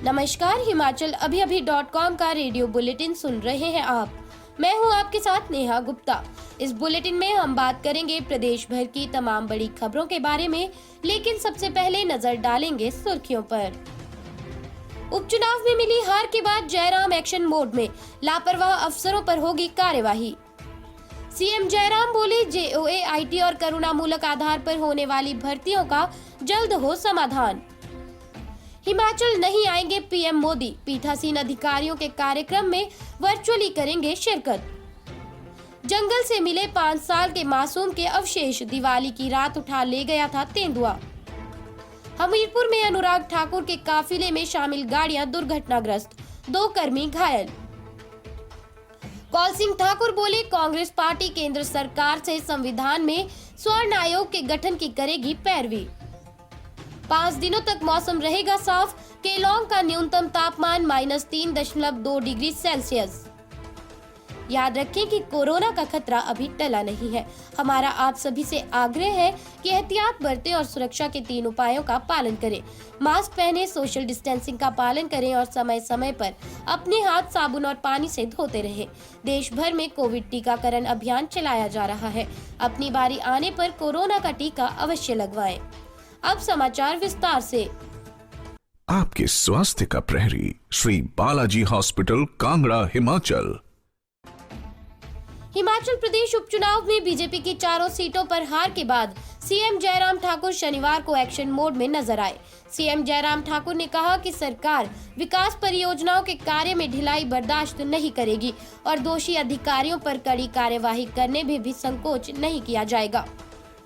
नमस्कार, हिमाचल-अभी-अभी.com का radio bulletin सुन रहे हैं आप। मैं हूं आपके साथ नेहा गुप्ता। इस बुलेटिन में हम बात करेंगे प्रदेश भर की तमाम बड़ी खबरों के बारे में, लेकिन सबसे पहले नजर डालेंगे सुर्खियों पर। उपचुनाव में मिली हार के बाद जयराम एक्शन मोड में, लापरवाह अफसरों पर होगी कार्यवाही। सीएम जयराम बोले, जेओए, आईटी और करुणामूलक आधार पर होने वाली भर्तियों का जल्द हो समाधान। हिमाचल नहीं आएंगे पीएम मोदी, पीठासीन अधिकारियों के कार्यक्रम में वर्चुअली करेंगे शिरकत। जंगल से मिले 5 साल के मासूम के अवशेष, दिवाली की रात उठा ले गया था तेंदुआ। हमीरपुर में अनुराग ठाकुर के काफिले में शामिल गाड़ियां दुर्घटनाग्रस्त, 2 कर्मी घायल। कौल सिंह ठाकुर बोले, कांग्रेस पार्टी केंद्र सरकार से संविधान में स्वर्ण आयोग के गठन की करेगी पैरवी। 5 दिनों तक मौसम रहेगा साफ, केलोंग का न्यूनतम तापमान -3.2 डिग्री सेल्सियस। याद रखें कि कोरोना का खतरा अभी टला नहीं है। हमारा आप सभी से आग्रह है कि एहतियात बरतें और सुरक्षा के 3 उपायों का पालन करें। मास्क पहने, सोशल डिस्टेंसिंग का पालन करें और समय समय पर अपने हाथ साबुन और पानी से धोते रहें। देश भर में कोविड टीकाकरण अभियान चलाया जा रहा है। अपनी बारी आने पर कोरोना का टीका अवश्य लगवाएं। अब समाचार विस्तार से। आपके स्वास्थ्य का प्रहरी, श्री बालाजी हॉस्पिटल, कांगड़ा, हिमाचल। हिमाचल प्रदेश उपचुनाव में बीजेपी की 4 सीटों पर हार के बाद सीएम जयराम ठाकुर शनिवार को एक्शन मोड में नजर आए। सीएम जयराम ठाकुर ने कहा कि सरकार विकास परियोजनाओं के कार्य में ढिलाई बर्दाश्त नहीं करेगी और दोषी अधिकारियों पर कड़ी कार्यवाही करने में भी संकोच नहीं किया जाएगा।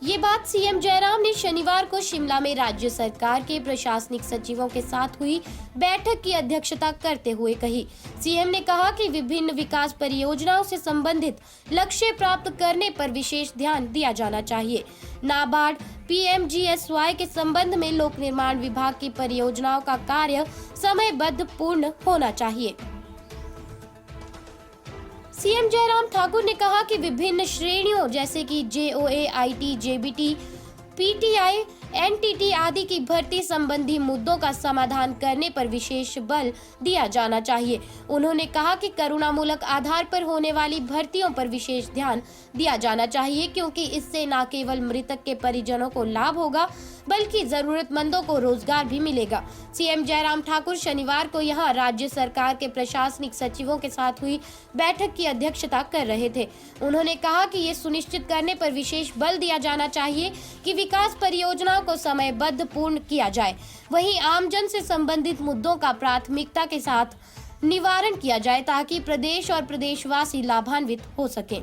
ये बात सीएम जयराम ने शनिवार को शिमला में राज्य सरकार के प्रशासनिक सचिवों के साथ हुई बैठक की अध्यक्षता करते हुए कही। सीएम ने कहा कि विभिन्न विकास परियोजनाओं से संबंधित लक्ष्य प्राप्त करने पर विशेष ध्यान दिया जाना चाहिए। नाबार्ड, पीएमजीएसवाई के संबंध में लोक निर्माण विभाग की परियोजनाओं का कार्य समयबद्ध पूर्ण होना चाहिए। सीएम जयराम ठाकुर ने कहा कि विभिन्न श्रेणियों जैसे कि JOA, IT, JBT, PTI, NTT आदि की भर्ती संबंधी मुद्दों का समाधान करने पर विशेष बल दिया जाना चाहिए। उन्होंने कहा कि करुणामूलक आधार पर होने वाली भर्तियों पर विशेष ध्यान दिया जाना चाहिए, क्योंकि इससे न केवल मृतक के परिजनों को लाभ होगा बल्कि जरूरतमंदों को रोजगार भी मिलेगा। सीएम जयराम ठाकुर शनिवार को यहां राज्य सरकार के प्रशासनिक सचिवों के साथ हुई बैठक की अध्यक्षता कर रहे थे। उन्होंने कहा कि ये सुनिश्चित करने पर विशेष बल दिया जाना चाहिए कि विकास परियोजनाओं को समयबद्ध पूर्ण किया जाए। वहीं आमजन से संबंधित मुद्दों का प्राथमिकता के साथ निवारण किया जाए ताकि प्रदेश और प्रदेशवासी लाभान्वित हो सकें।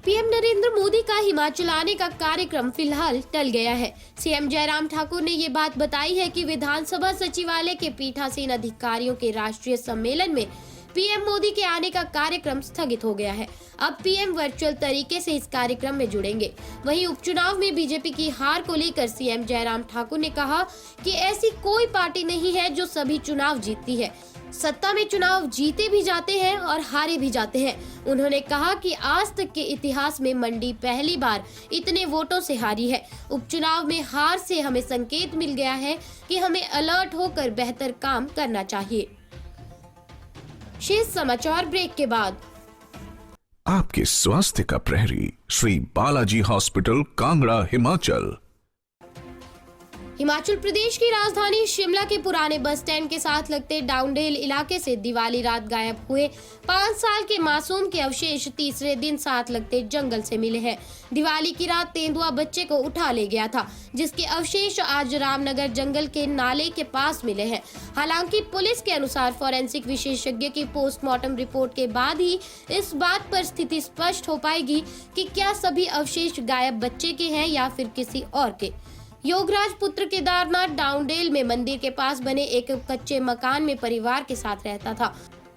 पीएम नरेंद्र मोदी का हिमाचल आने का कार्यक्रम फिलहाल टल गया है। सीएम जयराम ठाकुर ने ये बात बताई है कि विधानसभा सचिवालय के पीठासीन अधिकारियों के राष्ट्रीय सम्मेलन में पीएम मोदी के आने का कार्यक्रम स्थगित हो गया है। अब पीएम वर्चुअल तरीके से इस कार्यक्रम में जुड़ेंगे। वहीं उपचुनाव में बीजेपी की हार को लेकर सीएम जयराम ठाकुर ने कहा कि ऐसी कोई पार्टी नहीं है जो सभी चुनाव जीतती है। सत्ता में चुनाव जीते भी जाते हैं और हारे भी जाते हैं। उन्होंने कहा कि आज तक के इतिहास में मंडी पहली बार इतने वोटों से हारी है। उपचुनाव में हार से हमें संकेत मिल गया है कि हमें अलर्ट होकर बेहतर काम करना चाहिए। शेष समाचार ब्रेक के बाद। आपके स्वास्थ्य का प्रहरी, श्री बालाजी हॉस्पिटल, कांगड़ा, हिमाचल। हिमाचल प्रदेश की राजधानी शिमला के पुराने बस स्टैंड के साथ लगते डाउनडेल इलाके से दिवाली रात गायब हुए 5 साल के मासूम के अवशेष तीसरे दिन साथ लगते जंगल से मिले हैं। दिवाली की रात तेंदुआ बच्चे को उठा ले गया था, जिसके अवशेष आज रामनगर जंगल के नाले के पास मिले हैं। हालांकि पुलिस के अनुसार फोरेंसिक विशेषज्ञ की पोस्टमार्टम रिपोर्ट के बाद ही इस बात पर स्थिति स्पष्ट हो पाएगी कि क्या सभी अवशेष गायब बच्चे के हैं या फिर किसी और के। योगराज पुत्र केदारनाथ डाउनडेल में मंदिर के पास बने एक कच्चे मकान में परिवार के साथ रहता था।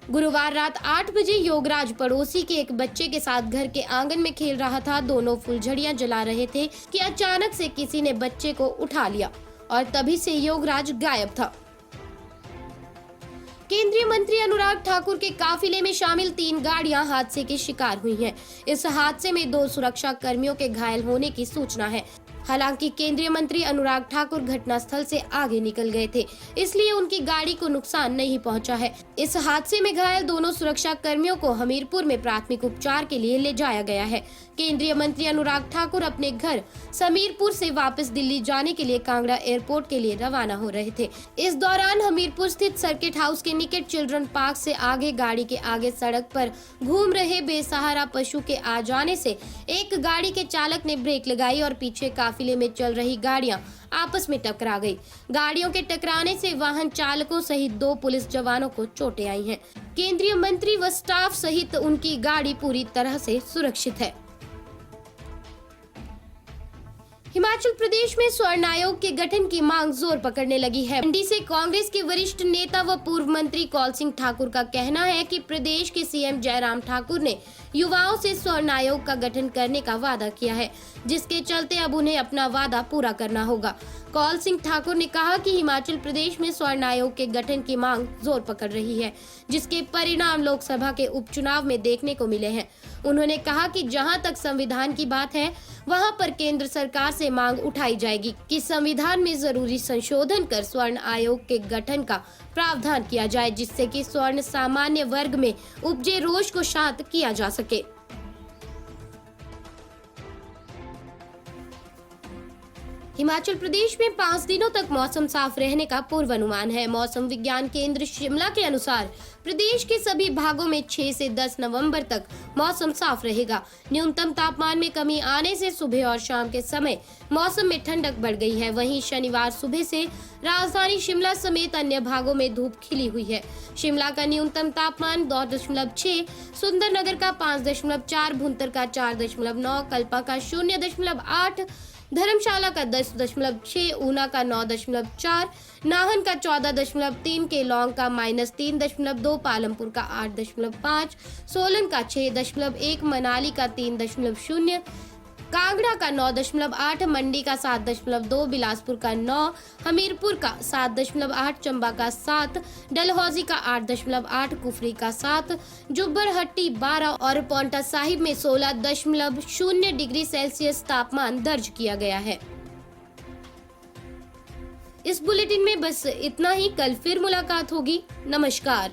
गुरुवार रात 8 बजे योगराज पड़ोसी के एक बच्चे के साथ घर के आंगन में खेल रहा था। दोनों फुलझड़ियां जला रहे थे कि अचानक से किसी ने बच्चे को उठा लिया और तभी से योगराज गायब था। केंद्रीय मंत्री अनुराग ठाकुर के काफिले में शामिल 3 गाड़ियां हादसे की शिकार हुई हैं। इस हादसे में 2 सुरक्षा कर्मियों के घायल होने की सूचना है। हालांकि केंद्रीय मंत्री अनुराग ठाकुर घटनास्थल से आगे निकल गए थे, इसलिए उनकी गाड़ी को नुकसान नहीं पहुंचा है। इस हादसे में घायल दोनों सुरक्षा कर्मियों को हमीरपुर में प्राथमिक उपचार के लिए ले जाया गया है। केंद्रीय मंत्री अनुराग ठाकुर अपने घर समीरपुर से वापस दिल्ली जाने के लिए कांगड़ा एयरपोर्ट के लिए रवाना हो रहे थे। इस दौरान हमीरपुर स्थित सर्किट हाउस के निकट चिल्ड्रन पार्क से आगे गाड़ी के आगे सड़क पर घूम रहे बेसहारा पशु के आ जाने से एक गाड़ी के चालक ने ब्रेक लगाई और पीछे काफिले में चल रही गाड़ियां आपस में टकरा गई। गाड़ियों के टकराने से वाहन चालकों सहित 2 पुलिस जवानों को चोटें आई हैं। केंद्रीय मंत्री व स्टाफ सहित उनकी गाड़ी पूरी तरह से सुरक्षित है। हिमाचल प्रदेश में स्वर्ण आयोग के गठन की मांग जोर पकड़ने लगी है। मंडी से कांग्रेस के वरिष्ठ नेता व पूर्व मंत्री कौल सिंह ठाकुर का कहना है कि प्रदेश के सीएम जयराम ठाकुर ने युवाओं से स्वर्ण आयोग का गठन करने का वादा किया है, जिसके चलते अब उन्हें अपना वादा पूरा करना होगा। कौल सिंह ठाकुर ने कहा कि हिमाचल प्रदेश में स्वर्ण आयोग के गठन की मांग जोर पकड़ रही है, जिसके परिणाम लोकसभा के उपचुनाव में देखने को मिले हैं। उन्होंने कहा कि जहां तक संविधान की बात है, वहां पर केंद्र सरकार से मांग उठाई जाएगी कि संविधान में जरूरी संशोधन कर स्वर्ण आयोग के गठन का प्रावधान किया जाए, जिससे कि स्वर्ण सामान्य वर्ग में उपजे रोष को शांत किया जा सके। हिमाचल प्रदेश में 5 दिनों तक मौसम साफ रहने का पूर्वानुमान है। मौसम विज्ञान केंद्र शिमला के अनुसार प्रदेश के सभी भागों में 6 से 10 नवंबर तक मौसम साफ रहेगा। न्यूनतम तापमान में कमी आने से सुबह और शाम के समय मौसम में ठंडक बढ़ गई है। वहीं शनिवार सुबह से राजधानी शिमला समेत अन्य भागों में धूप खिली हुई है। शिमला का न्यूनतम तापमान 2.6, सुंदरनगर का 5.4, भुंतर का 4.9, कल्पा का 0.8, धर्मशाला का 10.6, ऊना का 9.4, नाहन का 14.3, केलंग का -3.2, पालमपुर का 8.5, सोलन का 6.1, मनाली का 3.0, कांगड़ा का 9.8, मंडी का 7.2, बिलासपुर का 9, हमीरपुर का 7.8, चंबा का 7, डलहौजी का 8.8, कुफरी का 7, जुब्बरहट्टी 12 और पांवटा साहिब में 16.0 डिग्री सेल्सियस तापमान दर्ज किया गया है। इस बुलेटिन में बस इतना ही। कल फिर मुलाकात होगी। नमस्कार।